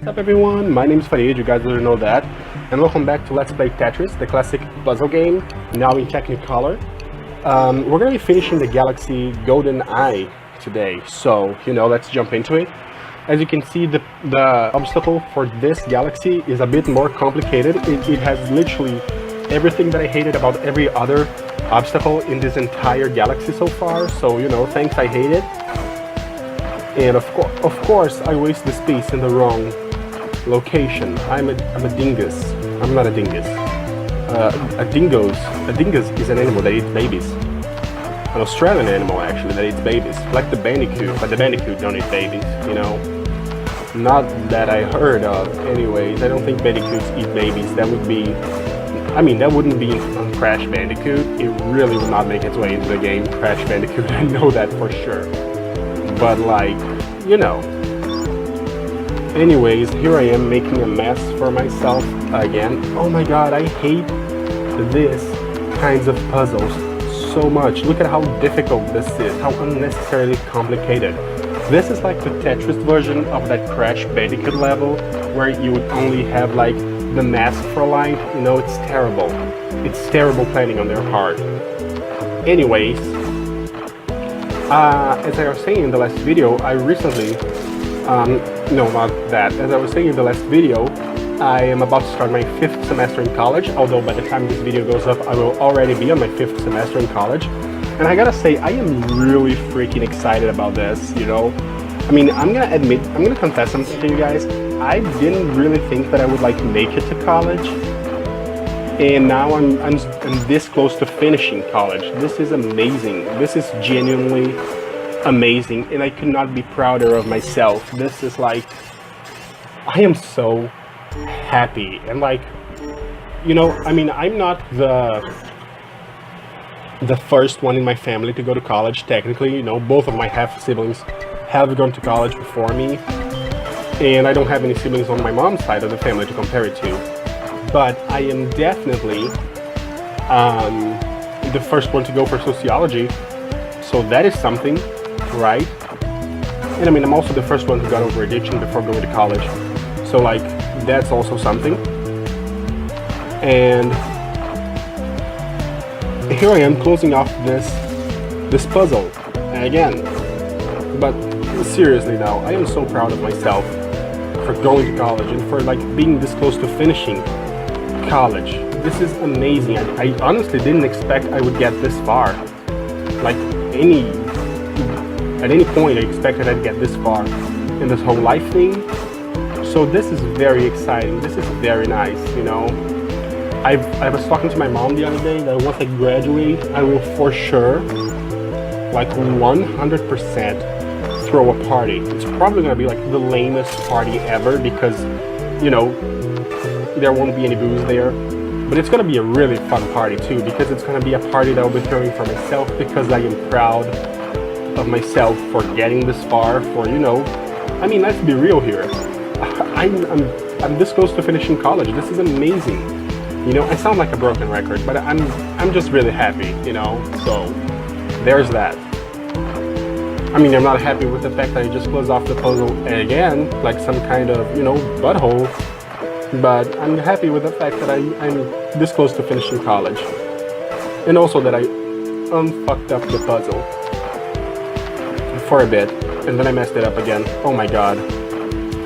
What's up everyone, my name is Farid, you guys already know that, and welcome back to Let's Play Tetris, the classic puzzle game, now in Technicolor. We're going to be finishing the Galaxy Golden Eye today, so, let's jump into it. As you can see, the obstacle for this galaxy is a bit more complicated. It has literally everything that I hated about every other obstacle in this entire galaxy so far, so, thanks, I hate it. And of course, I waste the space in the wrong location. I'm a dingus. I'm not a dingus. A dingus is an animal that eats babies. An Australian animal, actually, that eats babies. Like the bandicoot, but the bandicoot don't eat babies, Not that I heard of, anyways. I don't think bandicoots eat babies. That would be... that wouldn't be on Crash Bandicoot. It really would not make its way into the game, Crash Bandicoot. I know that for sure. But anyways, here I am making a mess for myself again. Oh my god, I hate this kinds of puzzles so much. Look at how difficult this is, how unnecessarily complicated. This is like the Tetris version of that Crash Bandicoot level where you would only have like the mask for life. It's terrible. It's terrible planning on their part. Anyways, as I was saying in the last video, I recently, as I was saying in the last video, I am about to start my 5th semester in college, although by the time this video goes up, I will already be on my 5th semester in college. And I gotta say, I am really freaking excited about this, I'm gonna confess something to you guys. I didn't really think that I would make it to college. And now I'm this close to finishing college. This is amazing. This is genuinely amazing, and I could not be prouder of myself. This is I am so happy, and I'm not the first one in my family to go to college, technically. Both of my half siblings have gone to college before me, and I don't have any siblings on my mom's side of the family to compare it to. But I am definitely the first one to go for sociology, so that is something, right? And I'm also the first one who got over addiction before going to college, so that's also something. And here I am closing off this puzzle again. But seriously now, I am so proud of myself for going to college and for being this close to finishing college. This is amazing. I honestly didn't expect I would get this far. At any point I expected I'd get this far in this whole life thing. So this is very exciting. This is very nice, I was talking to my mom the other day that once I graduate, I will for sure 100% throw a party. It's probably gonna be the lamest party ever because there won't be any booze there, but it's gonna be a really fun party too, because it's gonna be a party that I'll be throwing for myself because I am proud of myself for getting this far, for let's be real here. I'm this close to finishing college. This is amazing. I sound like a broken record, but I'm just really happy, so there's that. I'm not happy with the fact that I just closed off the puzzle again, like some kind of, butthole. But I'm happy with the fact that I'm this close to finishing college. And also that I unfucked up the puzzle for a bit, and then I messed it up again. Oh my god.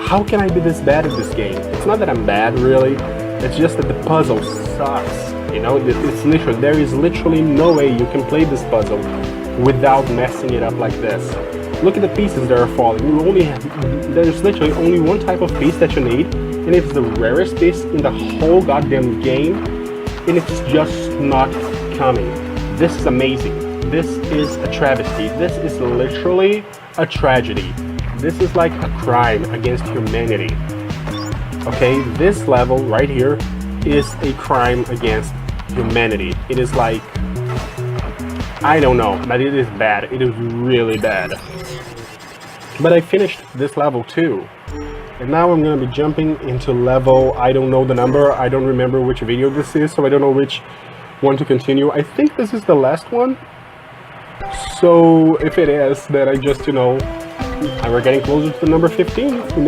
How can I be this bad at this game? It's not that I'm bad, really. It's just that the puzzle sucks. It's literally, there is literally no way you can play this puzzle without messing it up like this. Look at the pieces that are falling. There's literally only one type of piece that you need, and it's the rarest piece in the whole goddamn game, and it's just not coming. This is amazing. This is a travesty. This is literally a tragedy. This is like a crime against humanity. Okay, this level right here is a crime against humanity. It is I don't know, but it is bad. It is really bad. But I finished this level too. And now I'm going to be jumping into level, I don't know the number, I don't remember which video this is, so I don't know which one to continue. I think this is the last one. So if it is, then I just, we're getting closer to the number 15,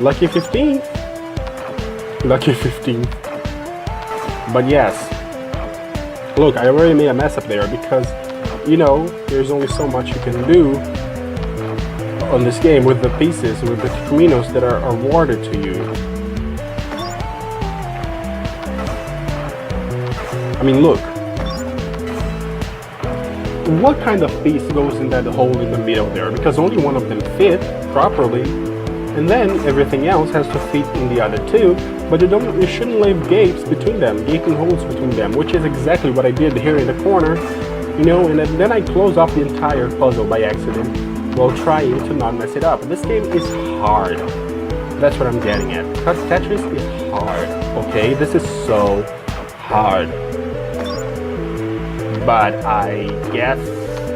Lucky 15. Lucky 15. But yes, look, I already made a mess up there because, you know, there's only so much you can do on this game with the pieces, with the caminos that are awarded to you. I mean, look. What kind of piece goes in that hole in the middle there? Because only one of them fit properly, and then everything else has to fit in the other two, but you shouldn't leave gapes between them, gaping holes between them, which is exactly what I did here in the corner, you know, and then I close off the entire puzzle by accident while trying to not mess it up. This game is hard. That's what I'm getting at. Because Tetris is hard, okay? This is so hard. But I guess,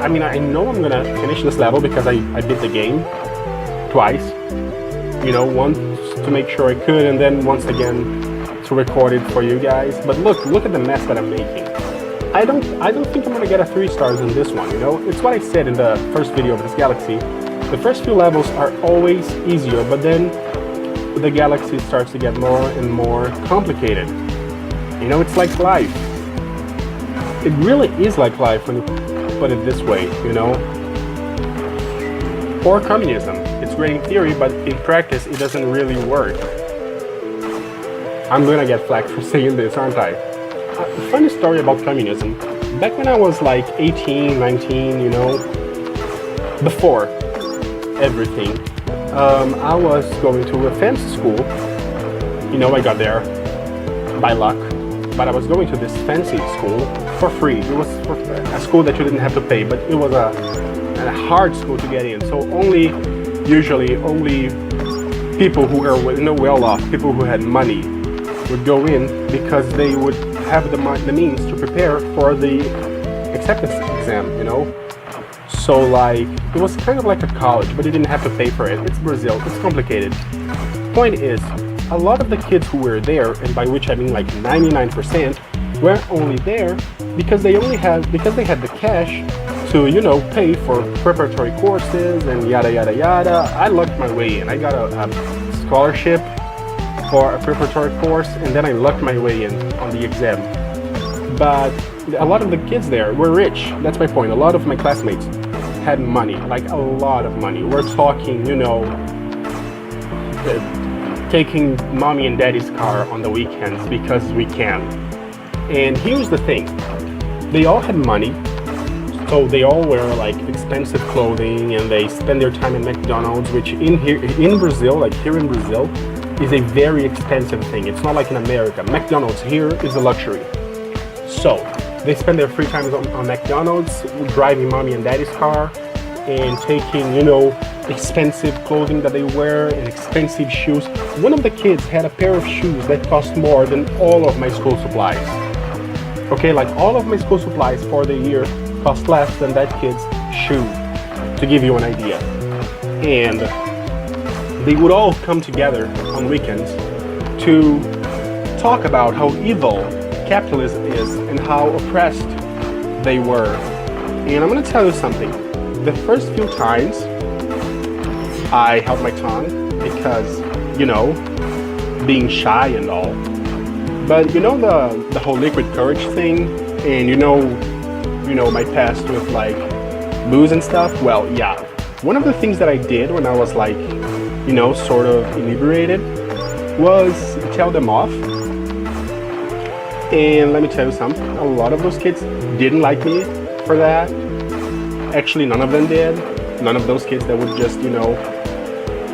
I mean, I know I'm gonna finish this level because I beat the game twice. You know, once to make sure I could, and then once again to record it for you guys. But look at the mess that I'm making. I don't think I'm gonna get a 3 stars in this one, you know? It's what I said in the first video of this galaxy. The first few levels are always easier, but then the galaxy starts to get more and more complicated. You know, it's like life. It really is like life when you put it this way, you know? Or communism. It's great in theory, but in practice it doesn't really work. I'm gonna get flack for saying this, aren't I? A funny story about communism. Back when I was like 18, 19, you know, before everything, I was going to a fancy school. You know, I got there by luck, but I was going to this fancy school for free. It was for a school that you didn't have to pay, but it was a hard school to get in. So usually only people who were, you know, well off, people who had money would go in because they would have the means to prepare for the acceptance exam, you know. So like, it was kind of like a college, but you didn't have to pay for it. It's Brazil, it's complicated. Point is, a lot of the kids who were there, and by which I mean like 99%, were only there because they had the cash to, you know, pay for preparatory courses and yada yada yada. I lucked my way in. I got a scholarship for a preparatory course, and then I lucked my way in on the exam. But a lot of the kids there were rich. That's my point. A lot of my classmates had money, like a lot of money. We're talking, you know, taking mommy and daddy's car on the weekends because we can. And here's the thing, they all had money, so they all wear like expensive clothing, and they spend their time in McDonald's, which in Brazil, like here in Brazil, is a very expensive thing. It's not like in America. McDonald's here is a luxury. So they spend their free time on McDonald's, driving mommy and daddy's car, and taking, you know, expensive clothing that they wear and expensive shoes. One of the kids had a pair of shoes that cost more than all of my school supplies. Okay, like all of my school supplies for the year cost less than that kid's shoe, to give you an idea. And they would all come together on weekends to talk about how evil capitalism is and how oppressed they were. And I'm gonna tell you something. The first few times I held my tongue because, you know, being shy and all. But you know the whole liquid courage thing, and you know my past with like booze and stuff. Well, yeah. One of the things that I did when I was like, you know, sort of inebriated was tell them off. And let me tell you something. A lot of those kids didn't like me for that. Actually, none of them did. None of those kids that would just, you know,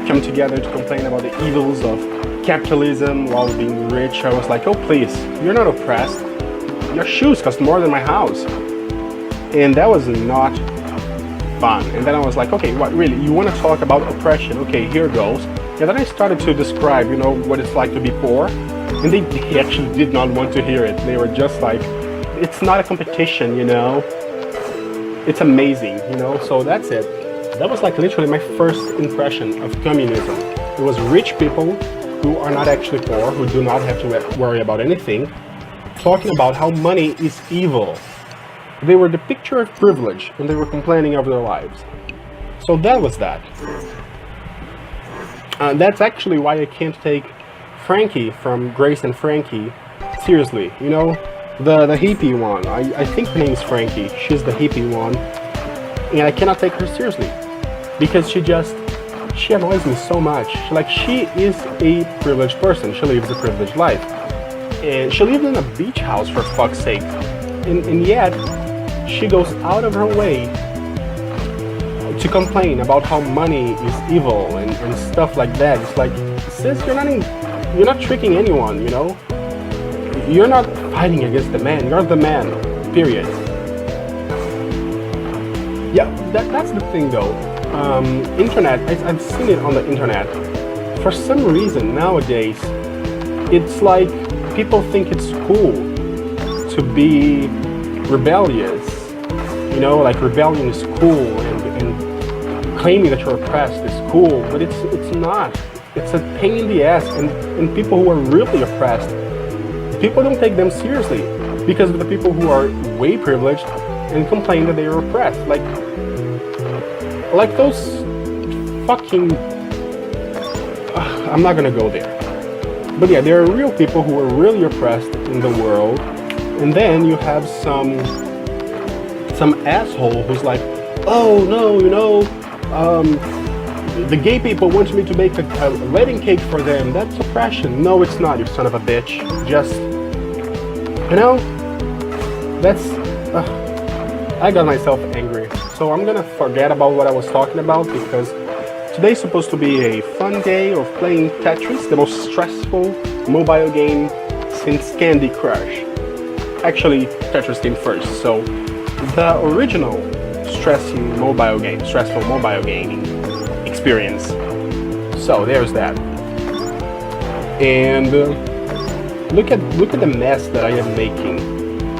come together to complain about the evils of capitalism while being rich. I was like, oh please, you're not oppressed. Your shoes cost more than my house. And that was not fun. And then I was like, okay, what really? You want to talk about oppression? Okay, here goes. And then I started to describe, you know, what it's like to be poor. And they actually did not want to hear it. They were just like, it's not a competition, you know. It's amazing, you know. So that's it. That was like literally my first impression of communism. It was rich people who are not actually poor, who do not have to worry about anything, talking about how money is evil. They were the picture of privilege, and they were complaining of their lives. So that was that. That's actually why I can't take Frankie from Grace and Frankie seriously. You know, the hippie one. I think her name's Frankie. She's the hippie one, and I cannot take her seriously because she annoys me so much. Like, she is a privileged person. She lives a privileged life, and she lives in a beach house, for fuck's sake, and yet she goes out of her way to complain about how money is evil and stuff like that. It's like, sis, you're not tricking anyone, you know? You're not fighting against the man, you're the man, period. Yeah, that's the thing though. Internet, I've seen it on the internet. For some reason nowadays, it's like people think it's cool to be rebellious. You know, like rebellion is cool, and claiming that you're oppressed is cool, but it's not. It's a pain in the ass, and people who are really oppressed, people don't take them seriously because of the people who are way privileged and complain that they are oppressed. Like those fucking... I'm not gonna go there. But yeah, there are real people who are really oppressed in the world, and then you have some asshole who's like, oh no, you know, the gay people want me to make a wedding cake for them. That's oppression. No, it's not, you son of a bitch. Just, you know, that's... I got myself angry. So I'm gonna forget about what I was talking about, because today's supposed to be a fun day of playing Tetris, the most stressful mobile game since Candy Crush. Actually, Tetris came first, so the original stressful mobile gaming experience. So there's that. And look at the mess that I am making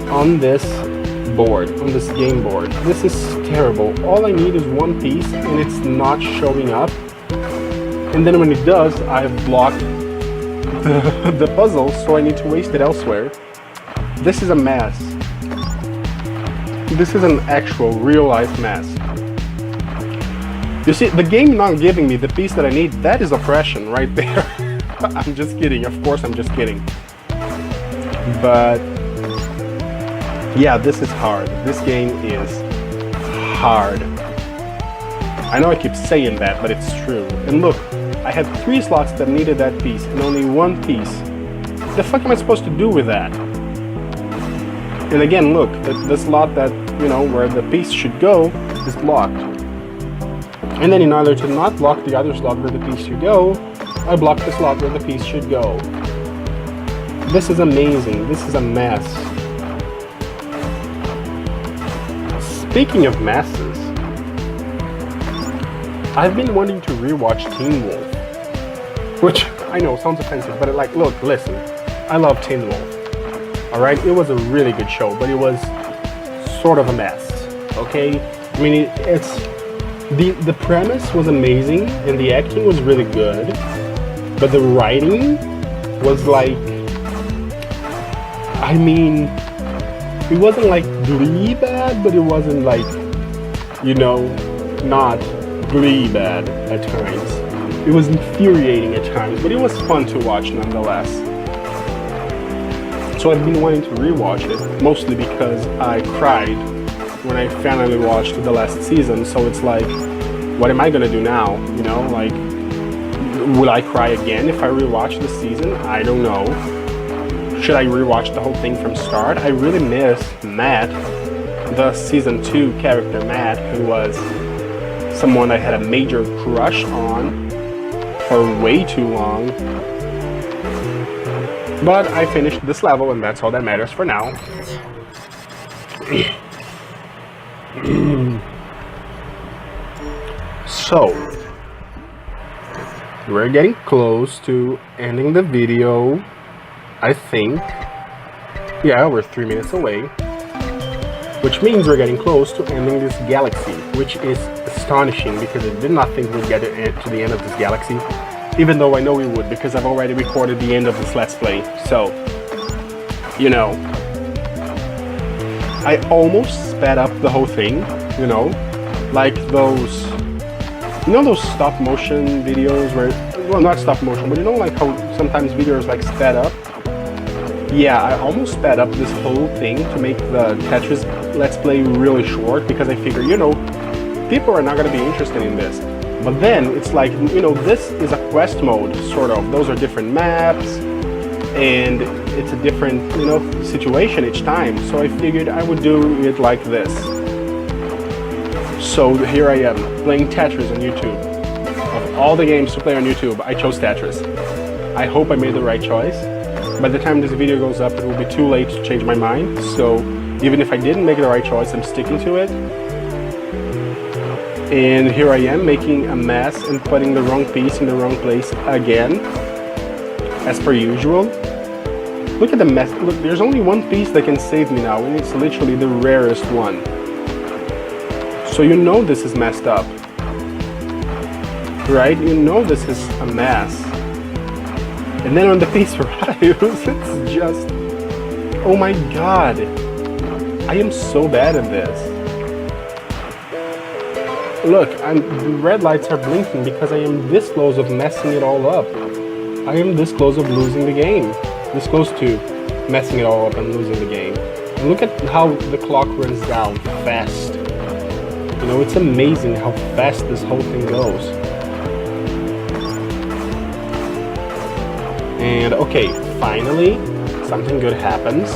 on this board, on this game board. This is terrible. All I need is one piece and it's not showing up. And then when it does, I've blocked the puzzle, so I need to waste it elsewhere. This is a mess. This is an actual real-life mess. You see, the game not giving me the piece that I need, that is oppression right there. I'm just kidding. Of course I'm just kidding. But yeah, this is hard. This game is hard. I know I keep saying that, but it's true. And look, I had 3 slots that needed that piece and only 1 piece. What the fuck am I supposed to do with that? And again, look, the slot that, you know, where the piece should go is blocked. And then in order to not block the other slot where the piece should go, I blocked the slot where the piece should go. This is amazing. This is a mess. Speaking of messes, I've been wanting to rewatch Teen Wolf, which I know sounds offensive, but like, look, listen, I love Teen Wolf. Alright, it was a really good show, but it was sort of a mess, okay? I mean, it's the premise was amazing, and the acting was really good, but the writing was like, I mean, it wasn't like Glee bad, but it wasn't like, you know, not Glee bad at times. It was infuriating at times, but it was fun to watch nonetheless. So I've been wanting to rewatch it, mostly because I cried when I finally watched the last season. So it's like, what am I gonna do now? You know, like, will I cry again if I rewatch the season? I don't know. Should I rewatch the whole thing from start? I really miss Matt, the season 2 character Matt, who was someone I had a major crush on for way too long. But I finished this level, and that's all that matters for now. So, we're getting close to ending the video, I think. Yeah, we're 3 minutes away. Which means we're getting close to ending this galaxy, which is astonishing because I did not think we'd get to the end of this galaxy. Even though I know we would, because I've already recorded the end of this Let's Play. So, you know, I almost sped up the whole thing, you know, like those, you know, those stop motion videos where well, not stop motion, but you know, like how sometimes videos like sped up. Yeah, I almost sped up this whole thing to make the Tetris Let's Play really short, because I figure, you know, people are not going to be interested in this. But then it's like, you know, this is a quest mode, sort of. Those are different maps, and it's a different, you know, situation each time. So I figured I would do it like this. So here I am, playing Tetris on YouTube. Of all the games to play on YouTube, I chose Tetris. I hope I made the right choice. By the time this video goes up, it will be too late to change my mind. So even if I didn't make the right choice, I'm sticking to it. And here I am making a mess and putting the wrong piece in the wrong place again, as per usual. Look at the mess. Look, there's only one piece that can save me now, and it's literally the rarest one. So you know this is messed up, right? You know this is a mess. And then on the piece arrives, it's just, oh my god, I am so bad at this. Look, the red lights are blinking because I am this close of messing it all up. I am this close of losing the game. This close to messing it all up and losing the game. And look at how the clock runs down fast. You know, it's amazing how fast this whole thing goes. And okay, finally, something good happens.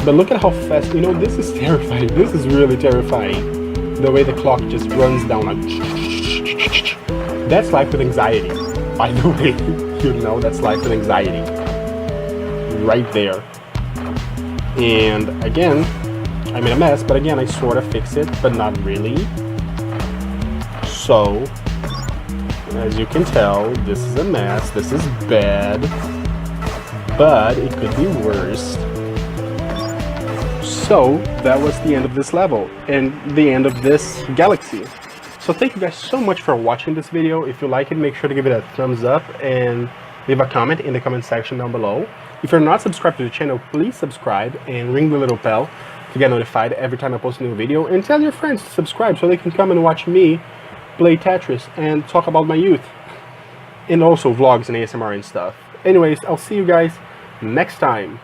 But look at how fast, you know, this is terrifying. This is really terrifying. The way the clock just runs down like... That's life with anxiety. By the way, you know, that's life with anxiety. Right there. And again, I made a mess, but again, I sort of fix it, but not really. So, as you can tell, this is a mess, this is bad, but it could be worse. So, that was the end of this level, and the end of this galaxy. So thank you guys so much for watching this video. If you like it, make sure to give it a thumbs up, and leave a comment in the comment section down below. If you're not subscribed to the channel, please subscribe, and ring the little bell to get notified every time I post a new video, and tell your friends to subscribe so they can come and watch me play Tetris and talk about my youth, and also vlogs and ASMR and stuff. Anyways, I'll see you guys next time.